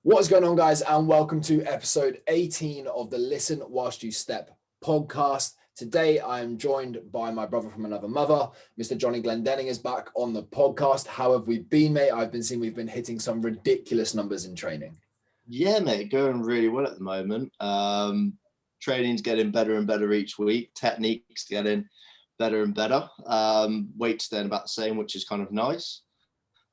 What is going on, guys, and welcome to episode 18 of the Listen Whilst You Step podcast. Today, I am joined by my brother from another mother. Mr. Jonny Glendenning is back on the podcast. How have we been, mate? I've been seeing we've been hitting some ridiculous numbers in training. Yeah, mate, going really well at the moment. Training's getting better and better each week. Technique's getting better and better. Weight's staying about the same, which is kind of nice.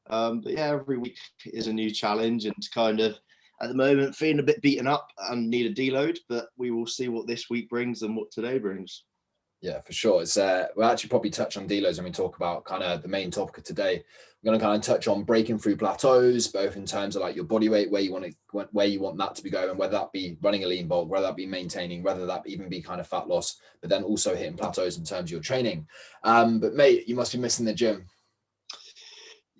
But yeah, every week is a new challenge, and kind of at the moment feeling a bit beaten up and need a deload. But we will see what this week brings and what today brings. Yeah, for sure. It's we'll actually probably touch on deloads when we talk about kind of the main topic of today. We're going to kind of touch on breaking through plateaus, both in terms of like your body weight, where you want that to be going, whether that be running a lean bulk, whether that be maintaining, whether that even be kind of fat loss, but then also hitting plateaus in terms of your training. But mate, you must be missing the gym.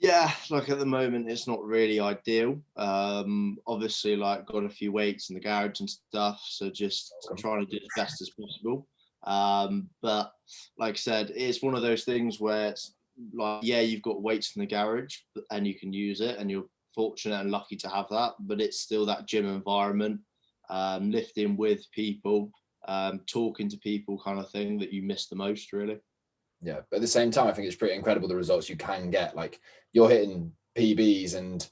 Yeah, like at the moment, it's not really ideal. Obviously, like got a few weights in the garage and stuff, so just trying to do as best as possible. But like I said, it's one of those things where it's like, yeah, you've got weights in the garage and you can use it, and you're fortunate and lucky to have that. But it's still that gym environment, lifting with people, talking to people, kind of thing that you miss the most, really. Yeah, but at the same time, I think it's pretty incredible the results you can get. Like you're hitting PBs, and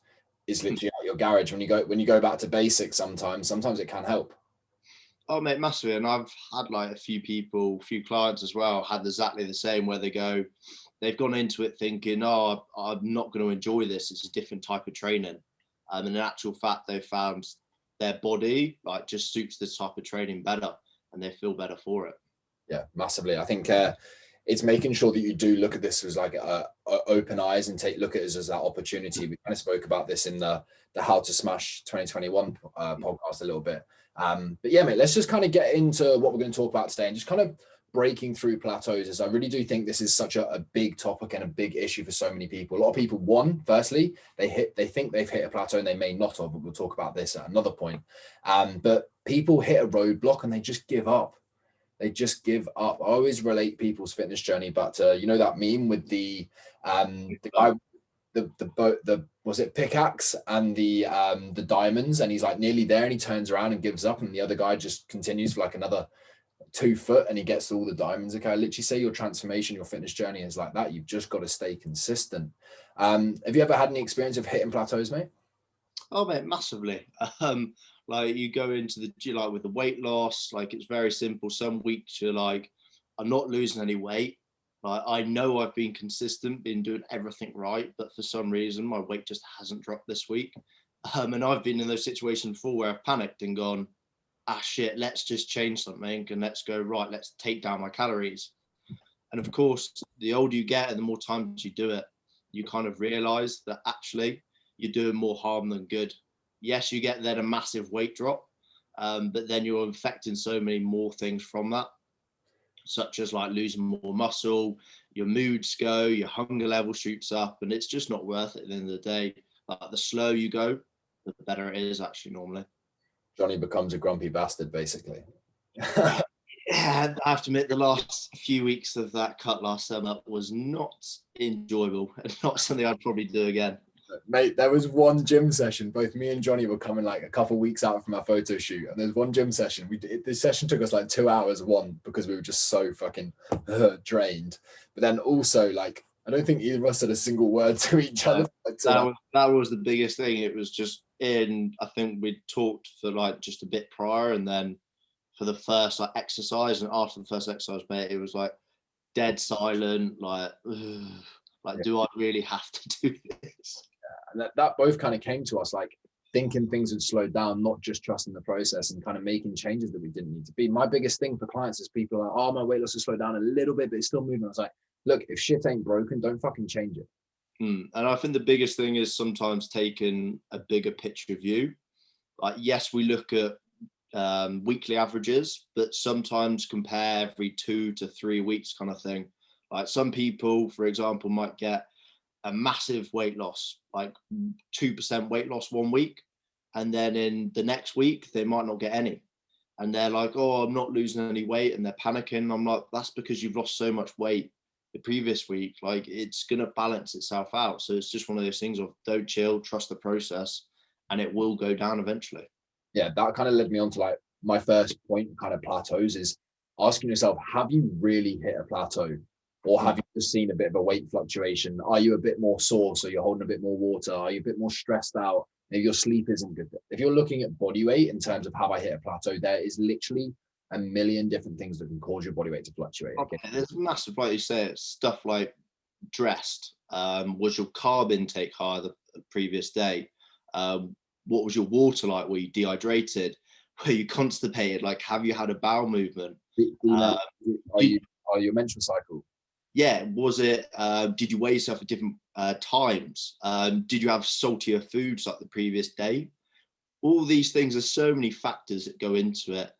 it's literally at your garage. When you go back to basics, sometimes it can help. Oh, mate, massively. And I've had like a few clients as well, had exactly the same, where they've gone into it thinking, oh, I'm not going to enjoy this. It's a different type of training. And in actual fact, they found their body like just suits this type of training better, and they feel better for it. Yeah, massively. I think it's making sure that you do look at this as like open eyes and look at it as that opportunity. We kind of spoke about this in the How to Smash 2021 podcast a little bit. But yeah, mate, let's just kind of get into what we're going to talk about today and just kind of breaking through plateaus, as I really do think this is such a big topic and a big issue for so many people. A lot of people, firstly, they think they've hit a plateau and they may not have, but we'll talk about this at another point. But people hit a roadblock and they just give up. They just give up. I always relate people's fitness journey back to, you know, that meme with the guy, the was it pickaxe and the diamonds, and he's like nearly there and he turns around and gives up, and the other guy just continues for like another 2 foot and he gets to all the diamonds. Okay, I literally say your transformation, your fitness journey is like that. You've just got to stay consistent. Have you ever had any experience of hitting plateaus, mate? Oh, mate, massively. Like you go into the like with the weight loss, like it's very simple. Some weeks you're like, I'm not losing any weight. Like I know I've been consistent, been doing everything right, but for some reason my weight just hasn't dropped this week. And I've been in those situations before where I've panicked and gone, ah shit, let's just change something and let's go right, let's take down my calories. And of course, the older you get and the more times you do it, you kind of realize that actually you're doing more harm than good. Yes, you get then a massive weight drop, but then you're affecting so many more things from that, such as like losing more muscle, your moods go, your hunger level shoots up, and it's just not worth it at the end of the day. Like the slower you go, the better it is actually normally. Jonny becomes a grumpy bastard, basically. Yeah, I have to admit, the last few weeks of that cut last summer was not enjoyable and not something I'd probably do again. Mate, there was one gym session. Both me and Jonny were coming like a couple of weeks out from our photo shoot, and there's one gym session. This session took us like 2 hours, because we were just so fucking drained. But then also, like, I don't think either of us said a single word to each other. That was the biggest thing. It was just I think we talked for like just a bit prior, and then for the first like exercise, and after the first exercise, mate, it was like dead silent. Like, like, do I really have to do this? And that both kind of came to us like thinking things had slowed down, not just trusting the process and kind of making changes that we didn't need to be. My biggest thing for clients is people are like, oh, my weight loss has slowed down a little bit, but it's still moving. I was like, look, if shit ain't broken, don't fucking change it. And I think the biggest thing is sometimes taking a bigger picture view. Like, yes, we look at weekly averages, but sometimes compare every 2 to 3 weeks kind of thing. Like some people, for example, might get a massive weight loss, like 2% weight loss 1 week, and then in the next week they might not get any, and they're like, oh, I'm not losing any weight, and they're panicking. I'm like, that's because you've lost so much weight the previous week. Like, it's going to balance itself out. So it's just one of those things of don't chill, trust the process, and it will go down eventually. Yeah, that kind of led me on to like my first point, kind of plateaus, is asking yourself, have you really hit a plateau? Or have you just seen a bit of a weight fluctuation? Are you a bit more sore, so you're holding a bit more water? Are you a bit more stressed out? Maybe your sleep isn't good. If you're looking at body weight in terms of have I hit a plateau, there is literally a million different things that can cause your body weight to fluctuate. Okay, there's massive, like you say, it's stuff like dressed. Was your carb intake higher the previous day? What was your water like? Were you dehydrated? Were you constipated? Like, have you had a bowel movement? Are you your menstrual cycle? Yeah, was it? Did you weigh yourself at different times? Did you have saltier foods like the previous day? All these things, are so many factors that go into it,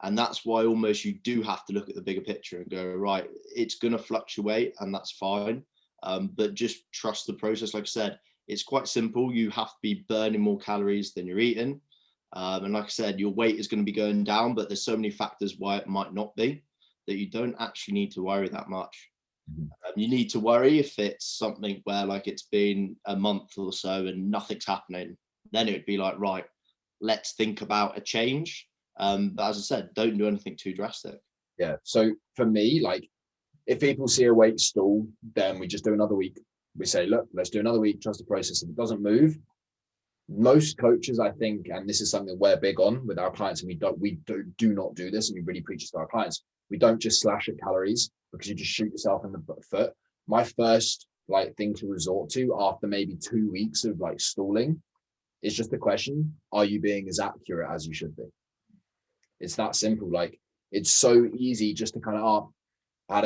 and that's why almost you do have to look at the bigger picture and go, right, it's going to fluctuate, and that's fine. But just trust the process. Like I said, it's quite simple. You have to be burning more calories than you're eating. And like I said, your weight is going to be going down, but there's so many factors why it might not be, that you don't actually need to worry that much. You need to worry if it's something where like it's been a month or so and nothing's happening. Then it would be like, right, let's think about a change. But as I said, don't do anything too drastic. Yeah. So for me, like if people see a weight stall, then we just do another week. We say, look, let's do another week, trust the process. If it doesn't move, most coaches, I think, and this is something we're big on with our clients, and we do not do this, and we really preach it to our clients. We don't just slash at calories because you just shoot yourself in the foot. My first like thing to resort to after maybe 2 weeks of like stalling is just the question: are you being as accurate as you should be? It's that simple. Like it's so easy just to kind of, I had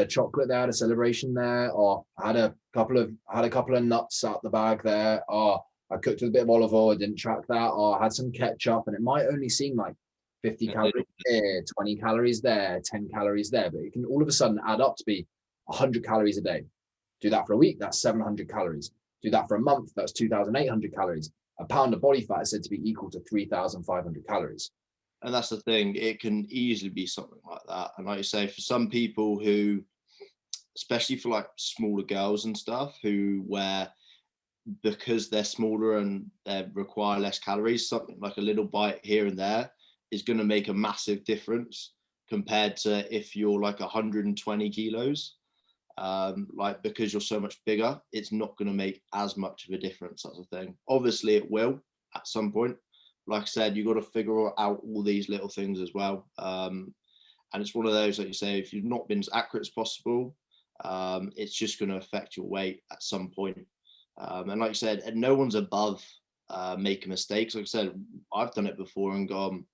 a chocolate there, I had a celebration there, or I had a couple of nuts out the bag there, or I cooked with a bit of olive oil, I didn't track that, or I had some ketchup, and it might only seem like 50 calories here, 20 calories there, 10 calories there, but it can all of a sudden add up to be 100 calories a day. Do that for a week, that's 700 calories. Do that for a month, that's 2,800 calories. A pound of body fat is said to be equal to 3,500 calories. And that's the thing, it can easily be something like that. And like you say, for some people who, especially for like smaller girls and stuff, who where because they're smaller and they require less calories, something like a little bite here and there is going to make a massive difference compared to if you're like 120 kilos. Like because you're so much bigger, it's not going to make as much of a difference. That's the thing. Obviously, it will at some point. Like I said, you've got to figure out all these little things as well. And it's one of those, like you say, if you've not been as accurate as possible, it's just going to affect your weight at some point. And like I said, and no one's above making mistakes. Like I said, I've done it before and gone,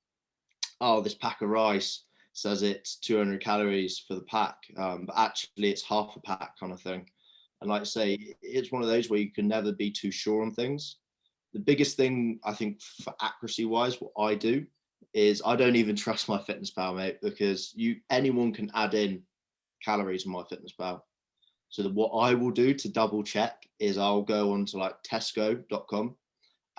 oh, this pack of rice says it's 200 calories for the pack, but actually it's half a pack kind of thing. And like I say, it's one of those where you can never be too sure on things. The biggest thing I think for accuracy wise, what I do is I don't even trust my FitnessPal, mate, because anyone can add in calories in my FitnessPal. So what I will do to double check is I'll go on to like tesco.com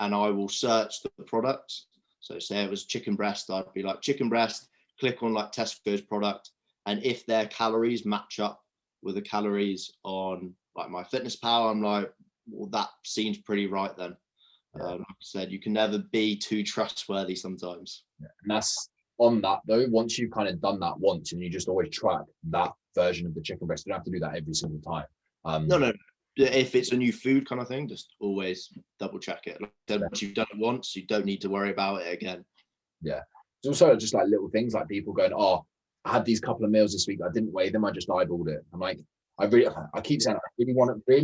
and I will search the product. So say it was chicken breast, I'd be like chicken breast, click on like Tesco's product. And if their calories match up with the calories on like my FitnessPal, I'm like, well, that seems pretty right then. Like I said, you can never be too trustworthy sometimes. Yeah. And that's on that though, once you've kind of done that once and you just always track that version of the chicken breast, you don't have to do that every single time. No. If it's a new food kind of thing, just always double check it. Like I said, once you've done it once, you don't need to worry about it again. Yeah. It's also just like little things like people going, oh, I had these couple of meals this week, I didn't weigh them, I just eyeballed it. I'm like, I keep saying I really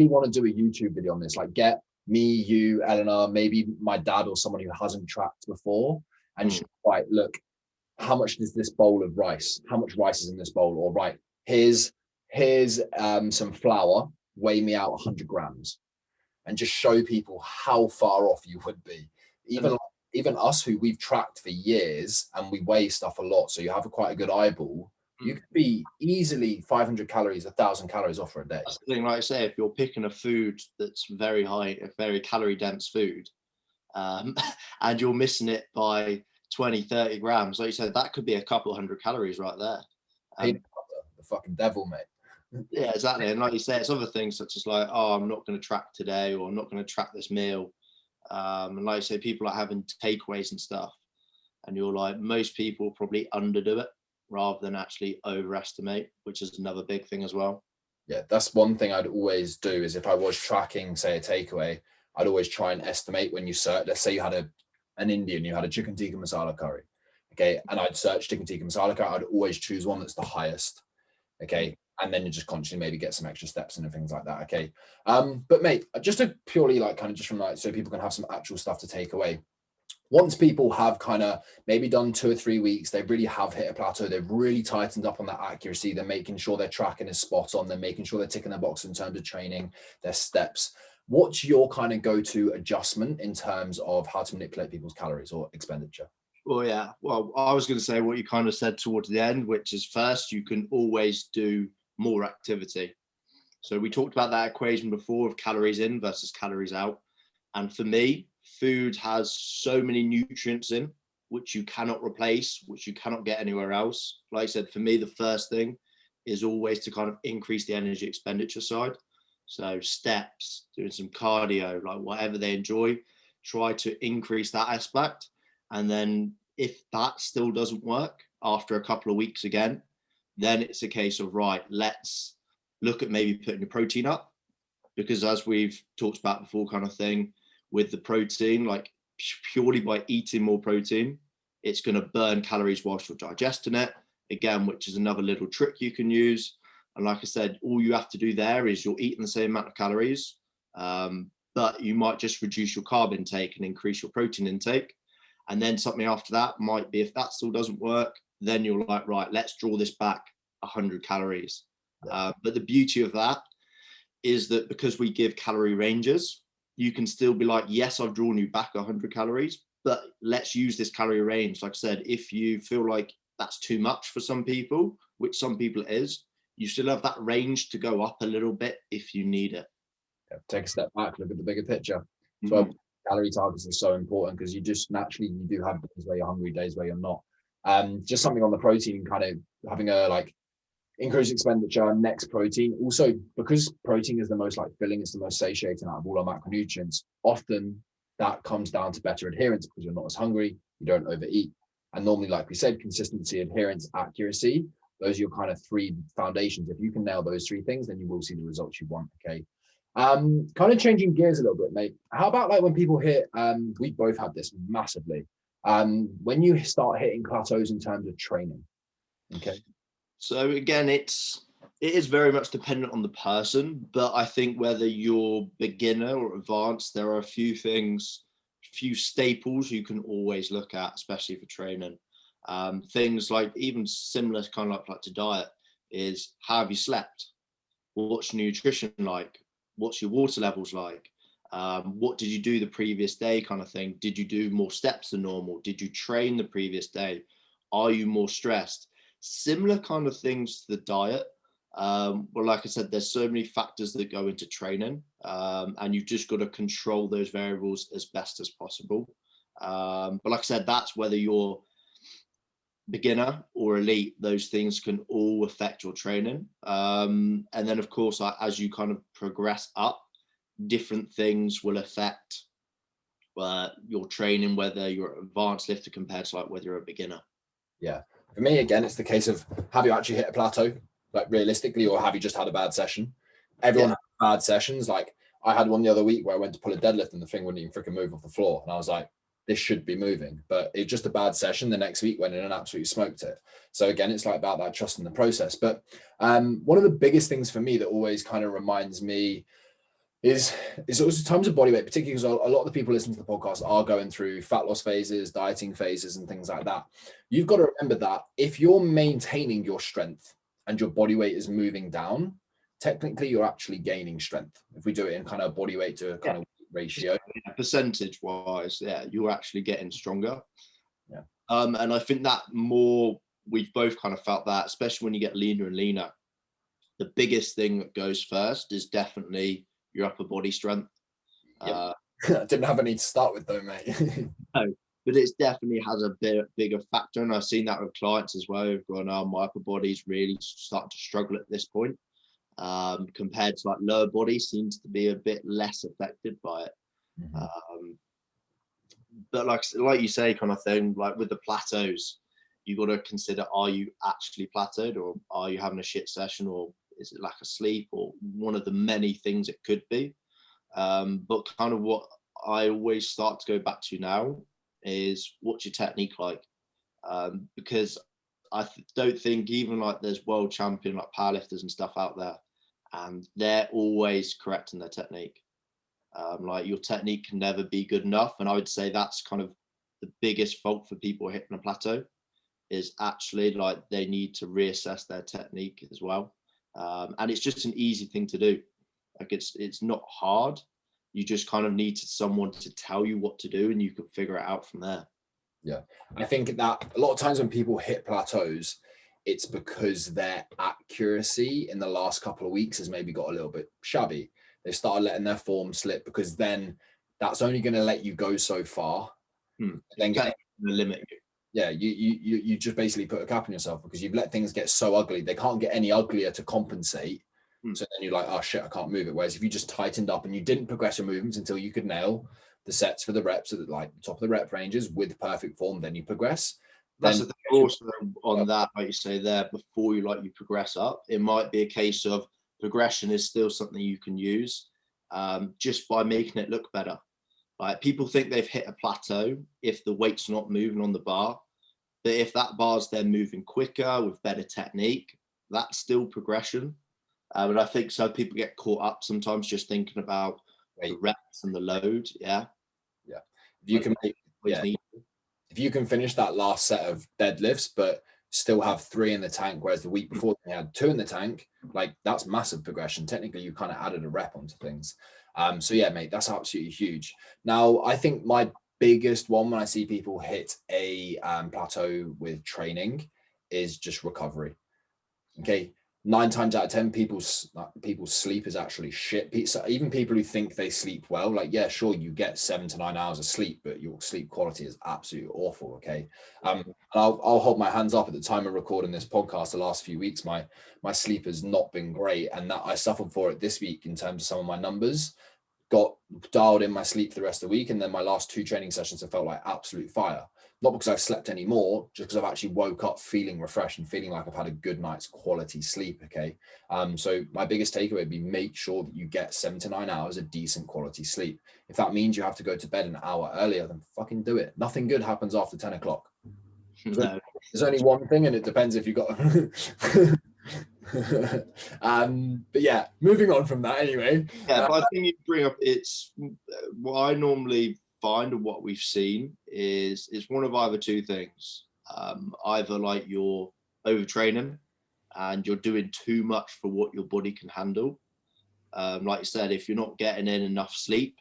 want to do a YouTube video on this. Like get me, you, Eleanor, maybe my dad or someone who hasn't tracked before, and just right, look, how much is this bowl of rice? How much rice is in this bowl? Or right, here's some flour, weigh me out 100 grams, and just show people how far off you would be. Even us who we've tracked for years and we weigh stuff a lot, so you have quite a good eyeball. You could be easily 500 calories, 1,000 calories off for a day. That's the thing, like I say, if you're picking a food that's very high, a very calorie dense food, and you're missing it by 20, 30 grams, like you said, that could be a couple 100 calories right there. The fucking devil, mate. Yeah, exactly. And like you say, it's other things such as like, oh, I'm not going to track today, or I'm not going to track this meal. And like I say, people are having takeaways and stuff, and you're like, most people probably underdo it rather than actually overestimate, which is another big thing as well. Yeah, that's one thing I'd always do is if I was tracking, say, a takeaway, I'd always try and estimate when you search. Let's say you had an Indian, you had a chicken tikka masala curry, okay, and I'd search chicken tikka masala curry. I'd always choose one that's the highest, okay, and then you just consciously maybe get some extra steps in and things like that, okay. But mate, just to purely like kind of just from like so people can have some actual stuff to take away. Once people have kind of maybe done 2 or 3 weeks, they really have hit a plateau, they've really tightened up on that accuracy, they're making sure their tracking is spot on, they're making sure they're ticking their box in terms of training, their steps. What's your kind of go-to adjustment in terms of how to manipulate people's calories or expenditure? Well, yeah. Well, I was going to say what you kind of said towards the end, which is first, you can always do more activity. So we talked about that equation before of calories in versus calories out. And for me, food has so many nutrients in, which you cannot replace, which you cannot get anywhere else. Like I said, for me, the first thing is always to kind of increase the energy expenditure side. So steps, doing some cardio, like whatever they enjoy, try to increase that aspect. And then if that still doesn't work after a couple of weeks again, then it's a case of, right, let's look at maybe putting your protein up. Because as we've talked about before, kind of thing, with the protein, like purely by eating more protein, it's going to burn calories whilst you're digesting it, again, which is another little trick you can use. And like I said, all you have to do there is you're eating the same amount of calories, but you might just reduce your carb intake and increase your protein intake. And then something after that might be, if that still doesn't work, then you're like, right, let's draw this back 100 calories. But the beauty of that is that because we give calorie ranges, you can still be like, yes, I've drawn you back 100 calories, but let's use this calorie range. Like I said, if you feel like that's too much for some people, which some people it is, you still have that range to go up a little bit if you need it. Yeah, take a step back, look at the bigger picture. So calorie targets are so important because you just naturally, you do have days where you're hungry, days where you're not. Just something on the protein, kind of having a like increased expenditure, next protein. Also, because protein is the most like filling, it's the most satiating out of all our macronutrients. Often that comes down to better adherence because you're not as hungry, you don't overeat. And normally, like we said, consistency, adherence, accuracy, those are your kind of 3 foundations. If you can nail those 3 things, then you will see the results you want. Okay. Kind of changing gears a little bit, mate. How about like when people hit, we both had this massively. When you start hitting plateaus in terms of training. Okay. So again, it is very much dependent on the person, but I think whether you're beginner or advanced, there are a few things, few staples you can always look at, especially for training. Things like even similar kind of like to diet is, how have you slept? What's your nutrition like? What's your water levels like? What did you do the previous day kind of thing? Did you do more steps than normal? Did you train the previous day? Are you more stressed? Similar kind of things to the diet. Well, like I said, there's so many factors that go into training, and you've just got to control those variables as best as possible. But like I said, that's whether you're beginner or elite, those things can all affect your training. And then of course, as you kind of progress up, different things will affect your training, whether you're an advanced lifter compared to like whether you're a beginner. Yeah. For me, again, it's the case of, have you actually hit a plateau, like realistically, or have you just had a bad session? Everyone has bad sessions. Like I had one the other week where I went to pull a deadlift and the thing wouldn't even freaking move off the floor. And I was like, this should be moving, but it's just a bad session. The next week went in and absolutely smoked it. So again, it's like about that trust in the process. But one of the biggest things for me that always kind of reminds me is also times of body weight, particularly because a lot of the people listening to the podcast are going through fat loss phases, dieting phases, and things like that. You've got to remember that if you're maintaining your strength and your body weight is moving down, technically you're actually gaining strength. If we do it in kind of body weight to kind of ratio, percentage wise, you're actually getting stronger. Yeah. And I think that more, we've both kind of felt that, especially when you get leaner and leaner, the biggest thing that goes first is definitely your upper body strength. I didn't have any to start with though, mate. No, but it definitely has a bigger factor, and I've seen that with clients as well who've gone, oh, my upper body's really starting to struggle at this point, compared to like lower body seems to be a bit less affected by it. But like you say, kind of thing, like with the plateaus, you got to consider, are you actually plateaued, or are you having a shit session, or is it lack of sleep, or one of the many things it could be. But kind of what I always start to go back to now is, what's your technique like? Because don't think, even like there's world champion like powerlifters and stuff out there, and they're always correcting their technique. Like your technique can never be good enough, and I would say that's kind of the biggest fault for people hitting a plateau, is actually like they need to reassess their technique as well. And it's just an easy thing to do. Like it's not hard. You just kind of need someone to tell you what to do, and you can figure it out from there. Yeah, I think that a lot of times when people hit plateaus, it's because their accuracy in the last couple of weeks has maybe got a little bit shabby. They started letting their form slip, because then that's only going to let you go so far. Then the limit you. Yeah, you just basically put a cap on yourself, because you've let things get so ugly. They can't get any uglier to compensate. So then you're like, oh shit, I can't move it. Whereas if you just tightened up and you didn't progress your movements until you could nail the sets for the reps at the like top of the rep ranges with perfect form, then you progress. That's the thing also on that, like you say there, before you progress up, it might be a case of progression is still something you can use, just by making it look better. Like people think they've hit a plateau if the weight's not moving on the bar, but if that bar's then moving quicker with better technique, that's still progression. And I think some people get caught up sometimes just thinking about the reps and the load. Yeah. If you can if you can finish that last set of deadlifts, but still have 3 in the tank, whereas the week before they had 2 in the tank, like that's massive progression. Technically, you kind of added a rep onto things. So yeah, mate, that's absolutely huge. Now, I think my biggest one when I see people hit a plateau with training is just recovery. Okay, 9 times out of 10, people's sleep is actually shit. So even people who think they sleep well, like, yeah, sure, you get 7 to 9 hours of sleep, but your sleep quality is absolutely awful. Okay, and I'll hold my hands up. At the time of recording this podcast, the last few weeks, my sleep has not been great, and that I suffered for it this week in terms of some of my numbers. Got dialed in my sleep for the rest of the week, and then my last 2 training sessions have felt like absolute fire. Not because I've slept any more, just because I've actually woke up feeling refreshed and feeling like I've had a good night's quality sleep. Okay, so my biggest takeaway would be, make sure that you get 7 to 9 hours of decent quality sleep. If that means you have to go to bed an hour earlier, then fucking do it. Nothing good happens after 10 o'clock. There's only one thing, and it depends if you got but yeah, moving on from that anyway. Yeah, but I think you bring up, it's what I normally find, and what we've seen is one of either 2 things. Either like you're overtraining and you're doing too much for what your body can handle. Like you said, if you're not getting in enough sleep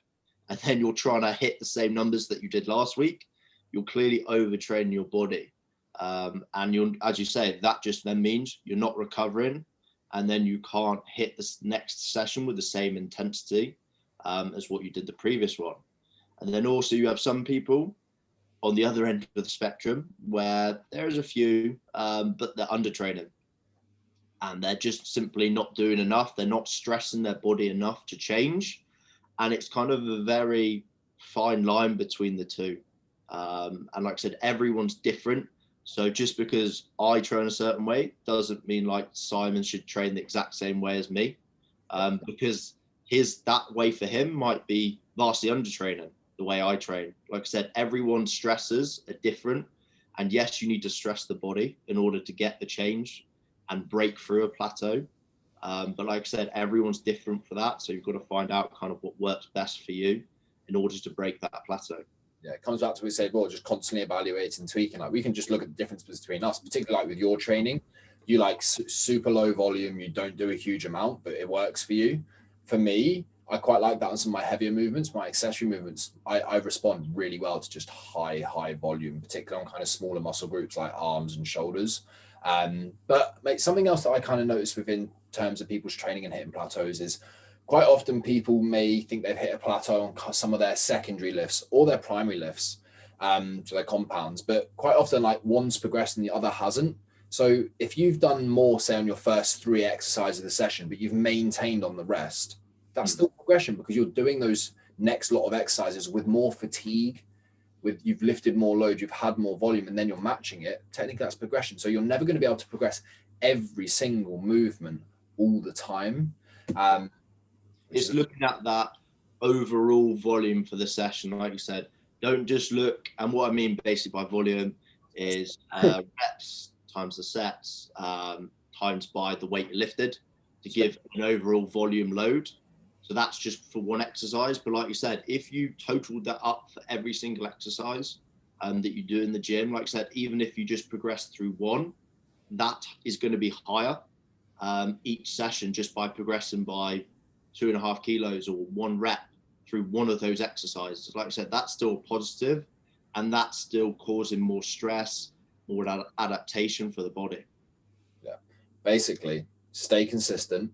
and then you're trying to hit the same numbers that you did last week, you're clearly overtraining your body. And you're, as you say, that just then means you're not recovering, and then you can't hit the next session with the same intensity as what you did the previous one. And then also you have some people on the other end of the spectrum where there's a few, but they're undertraining, and they're just simply not doing enough. They're not stressing their body enough to change. And it's kind of a very fine line between the two. And like I said, everyone's different. So just because I train a certain way doesn't mean like Simon should train the exact same way as me, because that way for him might be vastly undertraining the way I train. Like I said, everyone's stresses are different. And yes, you need to stress the body in order to get the change and break through a plateau. But like I said, everyone's different for that. So you've got to find out kind of what works best for you in order to break that plateau. Yeah, it comes back to, we say, well, just constantly evaluating and tweaking. Like, we can just look at the difference between us, particularly like with your training. You like super low volume, you don't do a huge amount, but it works for you. For me, I quite like that on some of my heavier movements, my accessory movements. I respond really well to just high volume, particularly on kind of smaller muscle groups like arms and shoulders. But mate, something else that I kind of noticed within terms of people's training and hitting plateaus is, quite often people may think they've hit a plateau on some of their secondary lifts or their primary lifts, so their compounds, but quite often like one's progressed and the other hasn't. So if you've done more, say, on your first 3 exercises of the session, but you've maintained on the rest, that's still progression, because you're doing those next lot of exercises with more fatigue you've lifted more load, you've had more volume, and then you're matching it. Technically, that's progression. So you're never going to be able to progress every single movement all the time. It's looking at that overall volume for the session, like you said. Don't just look, and what I mean basically by volume is reps times the sets times by the weight lifted to give an overall volume load. So that's just for one exercise. But like you said, if you totaled that up for every single exercise that you do in the gym, like I said, even if you just progress through one, that is going to be higher each session just by progressing by 2.5 kilos or 1 rep through one of those exercises. Like I said, that's still positive, and that's still causing more stress, more adaptation for the body. Yeah, basically, stay consistent,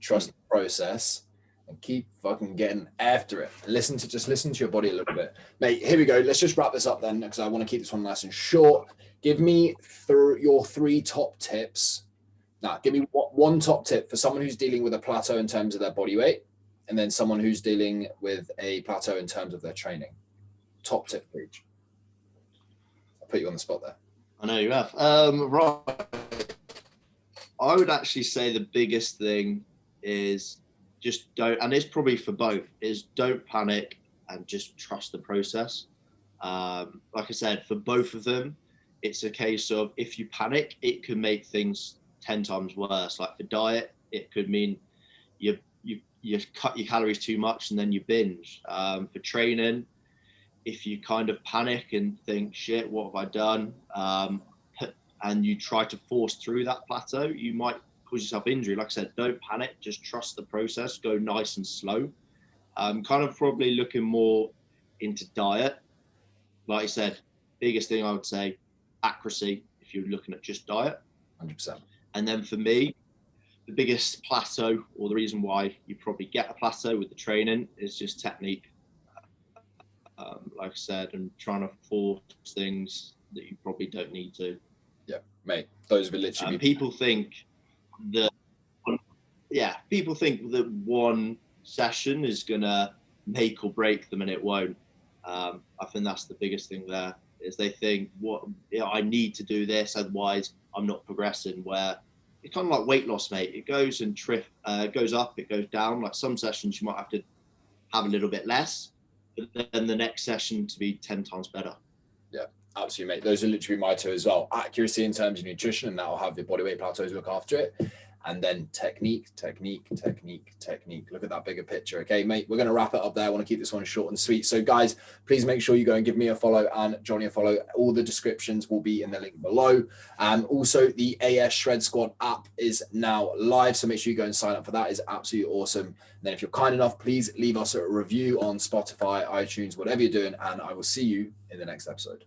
trust the process, and keep fucking getting after it. Listen to your body a little bit, mate. Here we go. Let's just wrap this up then, because I want to keep this one nice and short. Give me your 3 top tips. Now, give me one top tip for someone who's dealing with a plateau in terms of their body weight, and then someone who's dealing with a plateau in terms of their training. Top tip for each. I'll put you on the spot there. I know you have. Right. I would actually say the biggest thing is just don't, and it's probably for both, is don't panic and just trust the process. Like I said, for both of them, it's a case of if you panic, it can make things 10 times worse. Like for diet, it could mean you cut your calories too much and then you binge. For training, if you kind of panic and think, shit, what have I done? And you try to force through that plateau, you might cause yourself injury. Like I said, don't panic, just trust the process, go nice and slow. Kind of probably looking more into diet. Like I said, biggest thing I would say, accuracy, if you're looking at just diet. 100%. And then for me, the biggest plateau, or the reason why you probably get a plateau with the training, is just technique. Like I said, and trying to force things that you probably don't need to. Yeah, mate. Those would literally be... People think that one session is gonna make or break them, and it won't. I think that's the biggest thing there, is they think, I need to do this, otherwise I'm not progressing. Where it's kind of like weight loss, mate. It goes and goes up, it goes down. Like some sessions you might have to have a little bit less, but then the next session to be 10 times better. Yeah, absolutely, mate. Those are literally my 2 as well. Accuracy in terms of nutrition, and that'll have your body weight plateaus look after it. And then technique. Look at that bigger picture. Okay, mate, we're going to wrap it up there. I want to keep this one short and sweet. So guys, please make sure you go and give me a follow and Jonny a follow. All the descriptions will be in the link below. Also, the AS Shred Squad app is now live, so make sure you go and sign up for that. It's absolutely awesome. And then if you're kind enough, please leave us a review on Spotify, iTunes, whatever you're doing, and I will see you in the next episode.